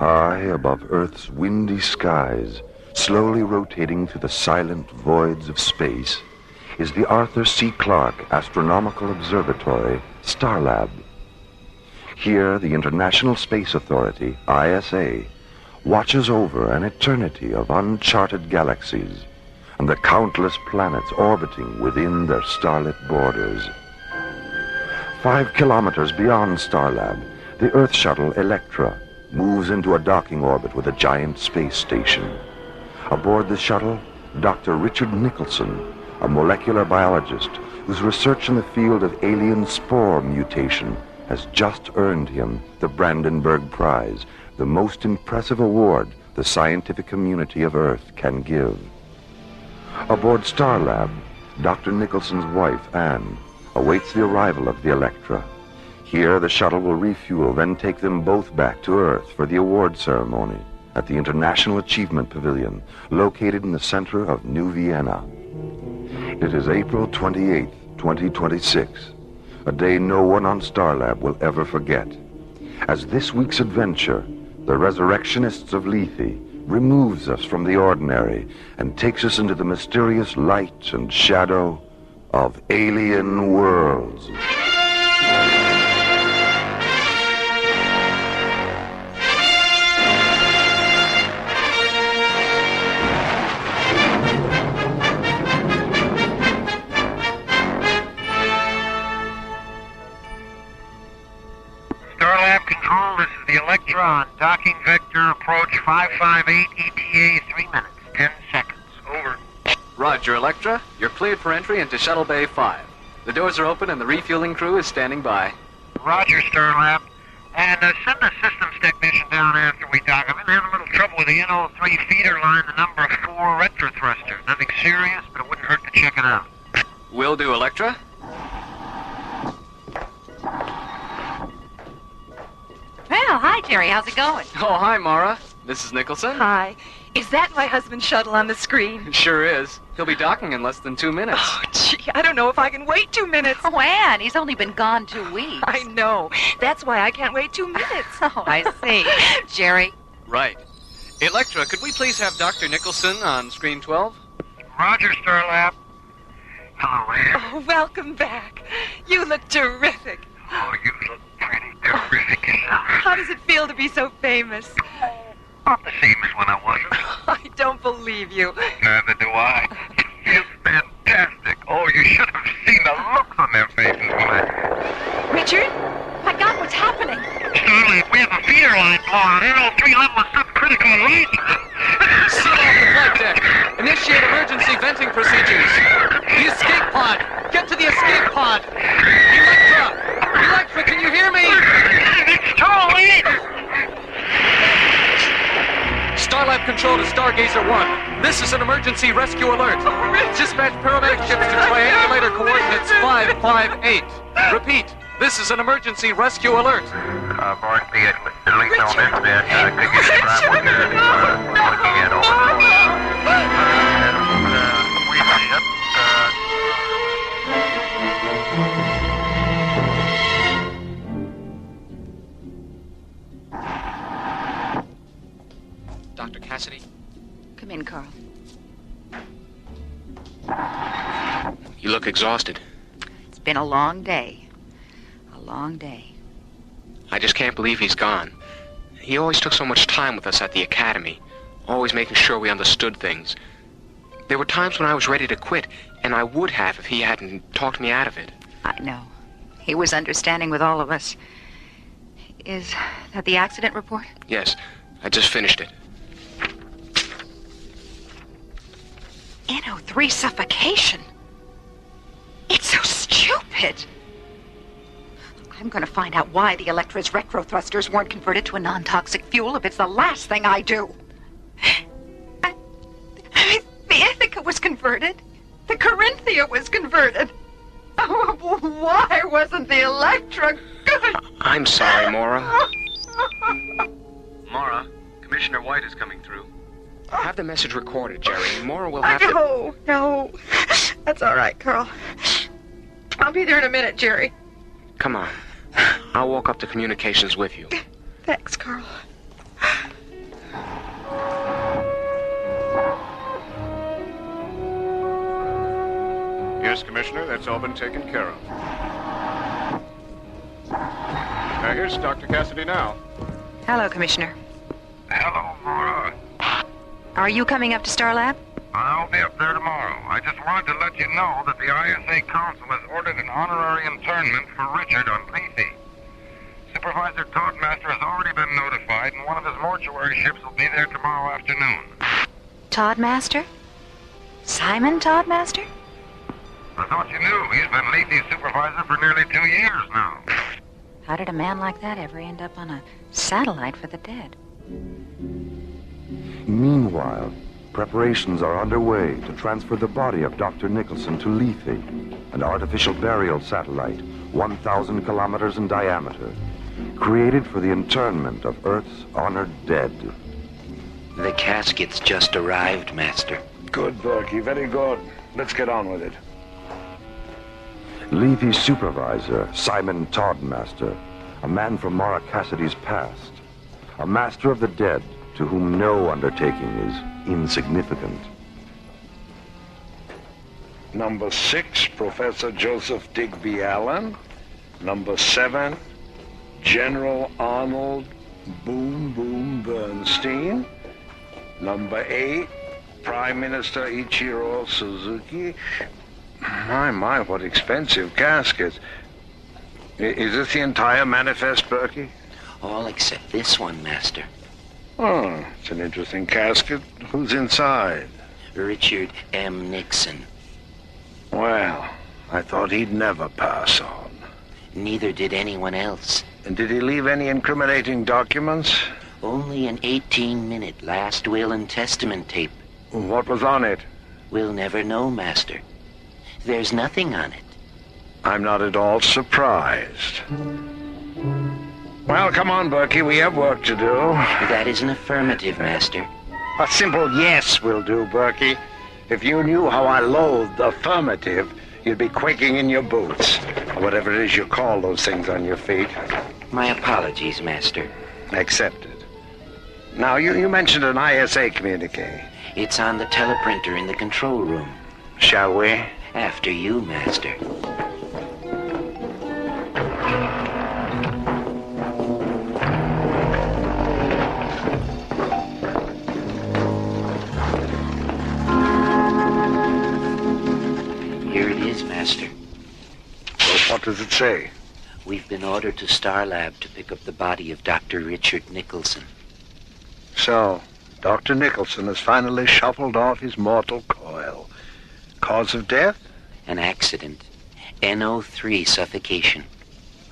High above Earth's windy skies, slowly rotating through the silent voids of space, is the Arthur C. Clarke Astronomical Observatory, Starlab. Here, the International Space Authority, ISA, watches over an eternity of uncharted galaxies and the countless planets orbiting within their starlit borders. 5 kilometers beyond Starlab, the Earth shuttle Electra moves into a docking orbit with a giant space station. Aboard the shuttle, Dr. Richard Nicholson, a molecular biologist whose research in the field of alien spore mutation has just earned him the Brandenburg Prize, the most impressive award the scientific community of Earth can give. Aboard Starlab, Dr. Nicholson's wife, Anne, awaits the arrival of the Electra. Here, the shuttle will refuel, then take them both back to Earth for the award ceremony at the International Achievement Pavilion, located in the center of New Vienna. It is April 28th, 2026, a day no one on Starlab will ever forget, as this week's adventure, the Resurrectionists of Lethee, removes us from the ordinary and takes us into the mysterious light and shadow of alien worlds. Starlab Control, this is the Electra on docking vector approach 558 ETA 3 minutes, 10 seconds. Over. Roger, Electra. You're cleared for entry into Shuttle Bay 5. The doors are open and the refueling crew is standing by. Roger, Starlab. And send a systems technician down after we dock. I've been having a little trouble with the N03 feeder line, the number 4 retro thruster. Nothing serious, but it wouldn't hurt to check it out. Will do, Electra. Well, hi, Jerry. How's it going? Oh, hi, Mara. This is Nicholson. Hi. Is that my husband's shuttle on the screen? It sure is. He'll be docking in less than 2 minutes. Oh, gee, I don't know if I can wait 2 minutes. Oh, Ann, he's only been gone 2 weeks. I know. That's why I can't wait 2 minutes. Oh, I see. Jerry? Right. Electra, could we please have Dr. Nicholson on screen 12? Roger, Starlab. Hello, Ann. Oh, welcome back. You look terrific. Oh, you look pretty terrific yourself. How does it feel to be so famous? Not the same as when I wasn't. I don't believe you. Neither do I. It feels fantastic. Oh, you should have seen the looks on their faces when I... Richard? My God, what's happening? Starlab, we have a feeder line blown. N03 level is subcritical elite. Seal off the flight deck. Initiate emergency venting procedures. The escape pod. Get to the escape pod. Electra! Electra, can you hear me? It's too late. Starlab Control to Stargazer 1. This is an emergency rescue alert. Dispatch paramedic ships to triangulator coordinates 558. Repeat, this is an emergency rescue alert. Board be at least on this bit. Could you describe what you're looking at over Dr. Cassidy? Come in, Carl. You look exhausted. It's been a long day. A long day. I just can't believe he's gone. He always took so much time with us at the academy, always making sure we understood things. There were times when I was ready to quit, and I would have if he hadn't talked me out of it. I know. He was understanding with all of us. Is that the accident report? Yes, I just finished it. NO3 suffocation. It's so stupid. I'm going to find out why the Electra's retro thrusters weren't converted to a non-toxic fuel if it's the last thing I do. The Ithaca was converted. The Corinthia was converted. Oh, why wasn't the Electra good? I'm sorry, Maura. Mara, Commissioner White is coming through. Have the message recorded, Jerry. Maura will have to... No. That's all right, Carl. I'll be there in a minute, Jerry. Come on. I'll walk up to communications with you. Thanks, Carl. Yes, Commissioner, that's all been taken care of. Here's Dr. Cassidy now. Hello, Commissioner. Hello, Laura. Are you coming up to Star Lab? I'll be up there tomorrow. I just wanted to let you know that the ISA Council has ordered an honorary internment for Richard on Lethee. Supervisor Toddmaster has already been notified, and one of his mortuary ships will be there tomorrow afternoon. Toddmaster? Simon Toddmaster? I thought you knew. He's been Lethee's supervisor for nearly 2 years now. How did a man like that ever end up on a satellite for the dead? Meanwhile, preparations are underway to transfer the body of Dr. Nicholson to Lethee, an artificial burial satellite 1,000 kilometers in diameter, created for the internment of Earth's honored dead. The casket's just arrived, Master. Good, Berkey. Very good. Let's get on with it. Lethee's supervisor, Simon Toddmaster, a man from Mara Cassidy's past, a master of the dead to whom no undertaking is insignificant. Number 6, Professor Joseph Digby Allen. Number 7, General Arnold Boom Boom Bernstein. Number 8, Prime Minister Ichiro Suzuki. My, what expensive caskets. Is this the entire manifest, Berkey? All except this one, Master. Oh, it's an interesting casket. Who's inside? Richard M. Nixon. Well, I thought he'd never pass on. Neither did anyone else. And did he leave any incriminating documents? Only an 18-minute last will and testament tape. What was on it? We'll never know, Master. There's nothing on it. I'm not at all surprised. Well, come on, Berkey. We have work to do. That is an affirmative, Master. A simple yes will do, Berkey. If you knew how I loathe the affirmative, you'd be quaking in your boots. Or whatever it is you call those things on your feet. My apologies, Master. Accepted. Now, you mentioned an ISA communique. It's on the teleprinter in the control room. Shall we? After you, Master. Here it is, Master. Well, what does it say? We've been ordered to Star Lab to pick up the body of Dr. Richard Nicholson. So, Dr. Nicholson has finally shuffled off his mortal coil. Cause of death? An accident. NO3 suffocation.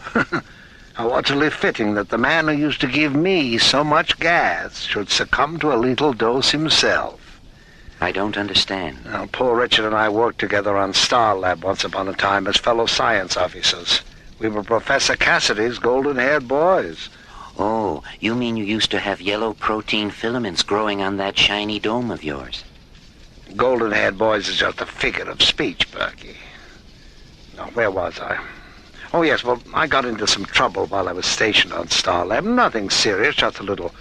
How utterly fitting that the man who used to give me so much gas should succumb to a lethal dose himself. I don't understand. Now, poor Richard and I worked together on Star Lab once upon a time as fellow science officers. We were Professor Cassidy's golden-haired boys. Oh, you mean you used to have yellow protein filaments growing on that shiny dome of yours? Golden-haired boys is just a figure of speech, Berkey. Now, where was I? Oh, yes, well, I got into some trouble while I was stationed on Star Lab. Nothing serious, just a little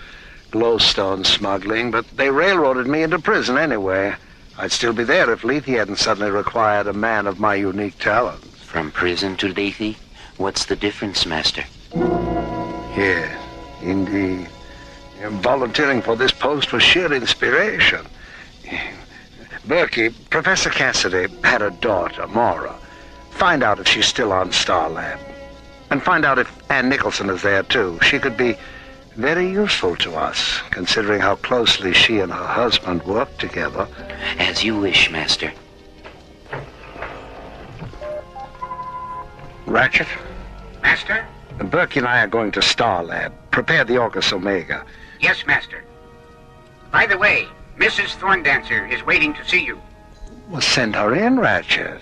glowstone smuggling, but they railroaded me into prison anyway. I'd still be there if Lethee hadn't suddenly required a man of my unique talent. From prison to Lethee? What's the difference, Master? Yes, indeed. Volunteering for this post was sheer inspiration. Berkey, Professor Cassidy had a daughter, Maura. Find out if she's still on Star Lab. And find out if Ann Nicholson is there, too. She could be very useful to us, considering how closely she and her husband worked together. As you wish, Master. Ratchet? Master? Berkey and I are going to Star Lab. Prepare the Orcus Omega. Yes, Master. By the way, Mrs. Thorndancer is waiting to see you. Well, send her in, Ratchet.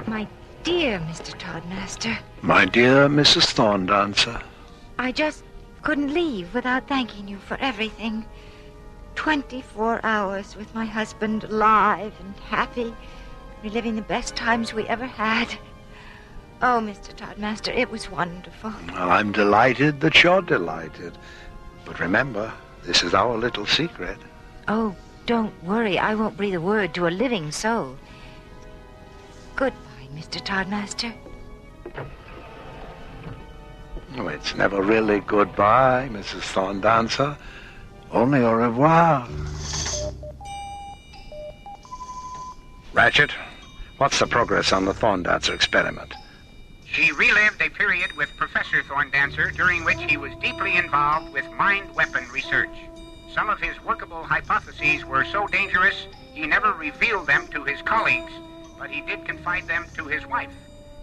My dear Mr. Toddmaster, My dear Mrs. Thorndancer. I just couldn't leave without thanking you for everything. 24 hours with my husband, alive and happy, reliving the best times we ever had. Oh, Mr. Toddmaster, it was wonderful. Well, I'm delighted that you're delighted. But remember, this is our little secret. Oh, Don't worry, I won't breathe a word to a living soul. Goodbye, Mr. Toddmaster. Oh, it's never really goodbye, Mrs. Thorndancer. Only au revoir. Ratchet, what's the progress on the Thorndancer experiment? He relived a period with Professor Thorndancer during which he was deeply involved with mind weapon research. Some of his workable hypotheses were so dangerous, he never revealed them to his colleagues, but he did confide them to his wife,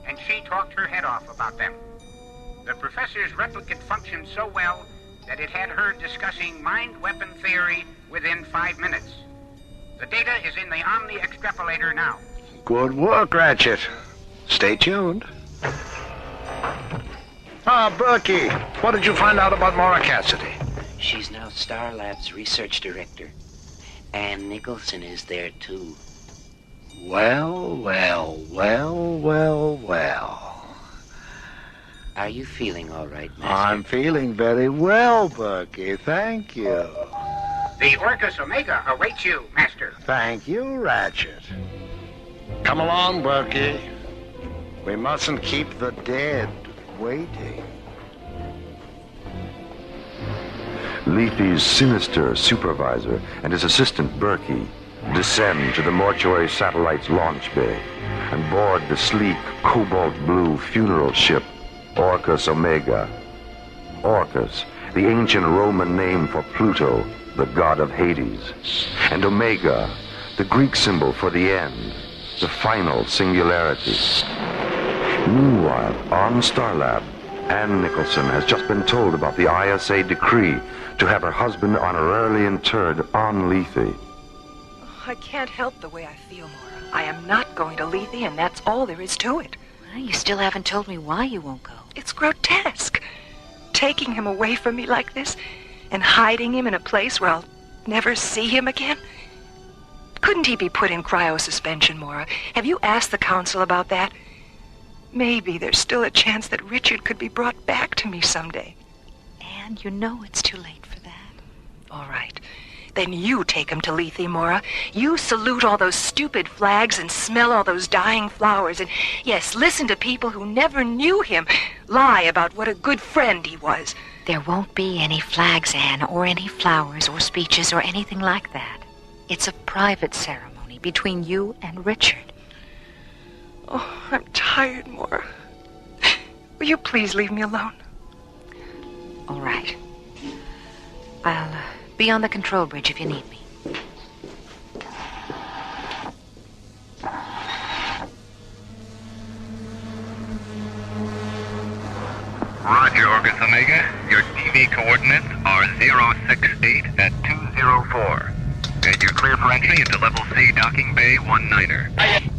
and she talked her head off about them. The professor's replicate functioned so well that it had her discussing mind weapon theory within 5 minutes. The data is in the Omni extrapolator now. Good work, Ratchet. Stay tuned. Ah, Berkey, what did you find out about Maura Cassidy? She's now Star Lab's research director. Ann Nicholson is there, too. Well. Are you feeling all right, Master? I'm feeling very well, Berkey. Thank you. The Orcus Omega awaits you, Master. Thank you, Ratchet. Come along, Berkey. We mustn't keep the dead waiting. Lethee's sinister supervisor and his assistant Berkey descend to the mortuary satellite's launch bay and board the sleek cobalt blue funeral ship Orcus Omega. Orcus, the ancient Roman name for Pluto, the god of Hades, and Omega, the Greek symbol for the end, the final singularity. Meanwhile, on Starlab, Ann Nicholson has just been told about the ISA decree to have her husband honorarily interred on Lethee. I can't help the way I feel, Maura. I am not going to Lethee, and that's all there is to it. Well, you still haven't told me why you won't go. It's grotesque. Taking him away from me like this, and hiding him in a place where I'll never see him again. Couldn't he be put in cryosuspension, Maura? Have you asked the council about that? Maybe there's still a chance that Richard could be brought back to me someday. And you know it's too late for that. All right. Then you take him to Lethee, Maura. You salute all those stupid flags and smell all those dying flowers. And, yes, listen to people who never knew him lie about what a good friend he was. There won't be any flags, Anne, or any flowers or speeches or anything like that. It's a private ceremony between you and Richard. Oh, I'm tired, Maura. Will you please leave me alone? All right. I'll be on the control bridge if you need me. Roger, Orcus Omega. Your TV coordinates are 068 at 204. And you're clear for entry into Level C Docking Bay 19er.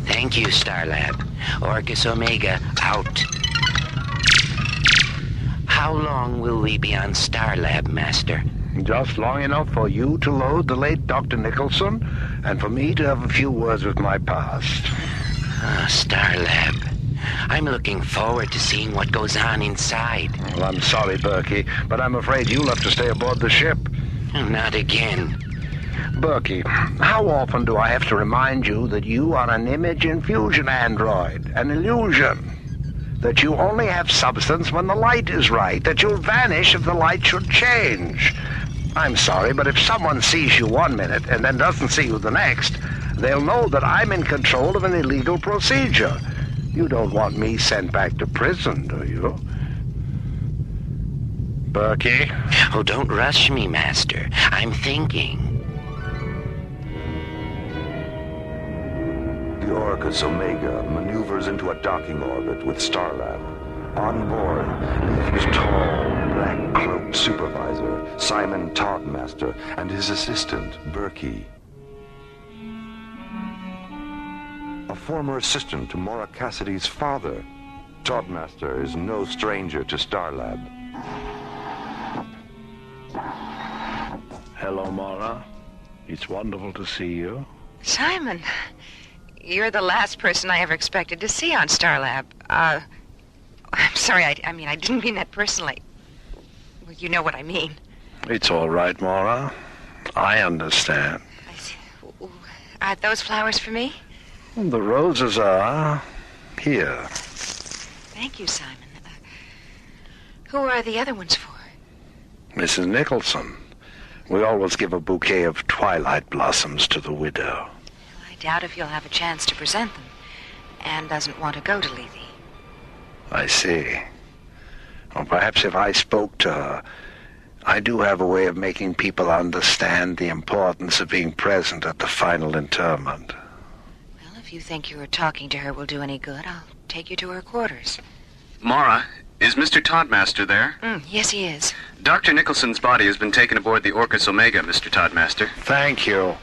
Thank you, Starlab. Orcus Omega, out. How long will we be on Starlab, Master? Just long enough for you to load the late Dr. Nicholson, and for me to have a few words with my past. Ah, Starlab. I'm looking forward to seeing what goes on inside. Well, I'm sorry, Berkey, but I'm afraid you'll have to stay aboard the ship. Not again. Berkey, how often do I have to remind you that you are an image infusion android, an illusion? That you only have substance when the light is right, that you'll vanish if the light should change. I'm sorry, but if someone sees you 1 minute and then doesn't see you the next, they'll know that I'm in control of an illegal procedure. You don't want me sent back to prison, do you? Berkey? Oh, don't rush me, Master. I'm thinking. The Orcus Omega maneuvers into a docking orbit with Starlab. On board, Lethee's tall, black-cloaked supervisor, Simon Toddmaster, and his assistant, Berkey. A former assistant to Maura Cassidy's father, Toddmaster is no stranger to Starlab. Hello, Maura. It's wonderful to see you. Simon, you're the last person I ever expected to see on Starlab. I'm sorry, I mean, I didn't mean that personally. Well, you know what I mean. It's all right, Maura. I understand. Are those flowers for me? The roses are here. Thank you, Simon. Who are the other ones for? Mrs. Nicholson. We always give a bouquet of twilight blossoms to the widow. I doubt if you'll have a chance to present them. Anne doesn't want to go to Lethee. I see. Well, perhaps if I spoke to her, I do have a way of making people understand the importance of being present at the final interment. Well, if you think your talking to her will do any good, I'll take you to her quarters. Mara, is Mr. Toddmaster there? Yes, he is. Dr. Nicholson's body has been taken aboard the Orcus Omega, Mr. Toddmaster. Thank you.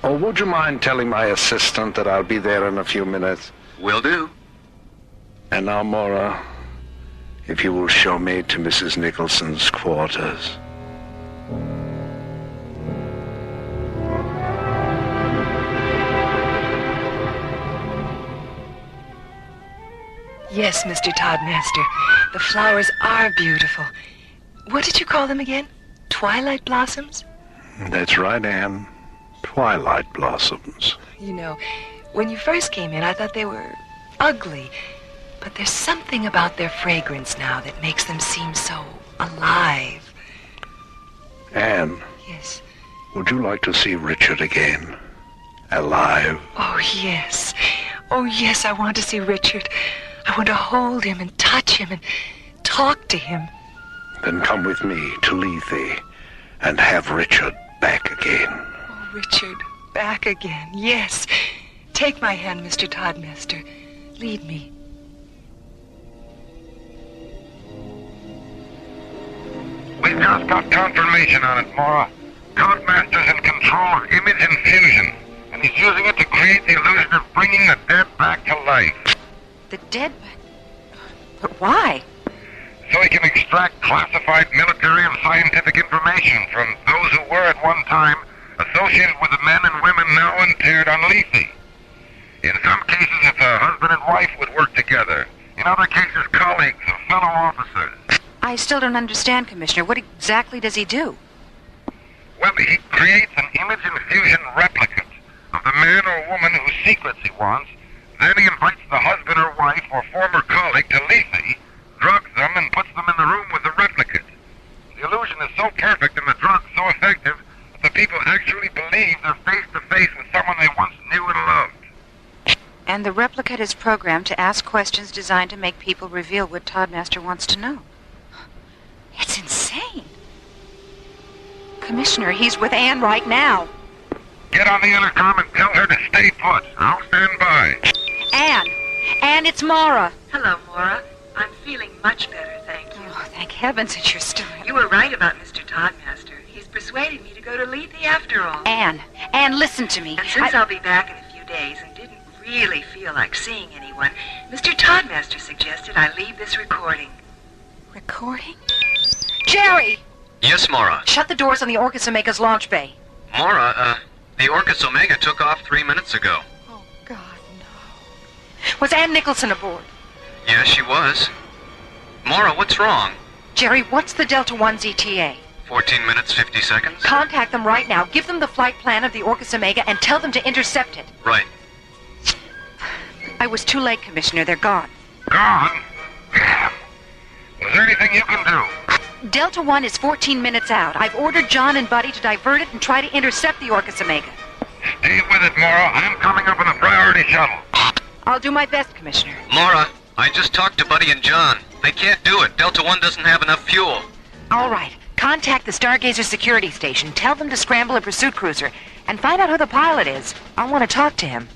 Oh, would you mind telling my assistant that I'll be there in a few minutes? Will do. And now, Mora, if you will show me to Mrs. Nicholson's quarters. Yes, Mr. Toddmaster. The flowers are beautiful. What did you call them again? Twilight blossoms? That's right, Anne. Twilight blossoms. You know, when you first came in, I thought they were ugly. But there's something about their fragrance now that makes them seem so alive. Anne. Yes? Would you like to see Richard again? Alive? Oh, yes. Oh, yes, I want to see Richard. I want to hold him and touch him and talk to him. Then come with me to Lethee and have Richard back again. Oh, Richard, back again. Yes. Take my hand, Mr. Toddmaster. Lead me. We've just got confirmation on it, Mora. Toddmaster's in control of image infusion, and he's using it to create the illusion of bringing the dead back to life. The dead? But why? So he can extract classified military and scientific information from those who were at one time associated with the men and women now interred on Lethee. In some cases, it's a husband and wife would work together. In other cases, colleagues or fellow officers. I still don't understand, Commissioner. What exactly does he do? Well, he creates an image infusion replicate of the man or woman whose secrets he wants. Then he invites the husband or wife or former colleague to Lethee, drugs them, and puts them in the room with the replicate. The illusion is so perfect and the drug so effective that the people actually believe they're face-to-face with someone they once knew and loved. And the replicate is programmed to ask questions designed to make people reveal what Toddmaster wants to know. It's insane. Commissioner, he's with Anne right now. Get on the intercom and tell her to stay put. I'll stand by. Anne! Anne, it's Mara. Hello, Mora. I'm feeling much better, thank you. Oh, thank heavens that you're still here. You were right about Mr. Toddmaster. He's persuaded me to go to Lethee after all. Anne, listen to me. And since I'll be back in a few days and didn't really feel like seeing anyone, Mr. Toddmaster suggested I leave this recording. Recording? Jerry! Yes, Mara. Shut the doors on the Orcus Omega's launch bay. Mara, the Orcus Omega took off 3 minutes ago. Oh, God, no. Was Anne Nicholson aboard? Yes, she was. Mara, what's wrong? Jerry, what's the Delta 1's ETA? 14 minutes, 50 seconds? Contact them right now. Give them the flight plan of the Orcus Omega and tell them to intercept it. Right. I was too late, Commissioner. They're gone. Gone? Damn. Is there anything you can do? Delta 1 is 14 minutes out. I've ordered John and Buddy to divert it and try to intercept the Orcus Omega. Stay with it, Mora. I'm coming up in a priority shuttle. I'll do my best, Commissioner. Mara, I just talked to Buddy and John. They can't do it. Delta 1 doesn't have enough fuel. All right. Contact the Stargazer security station. Tell them to scramble a pursuit cruiser and find out who the pilot is. I want to talk to him.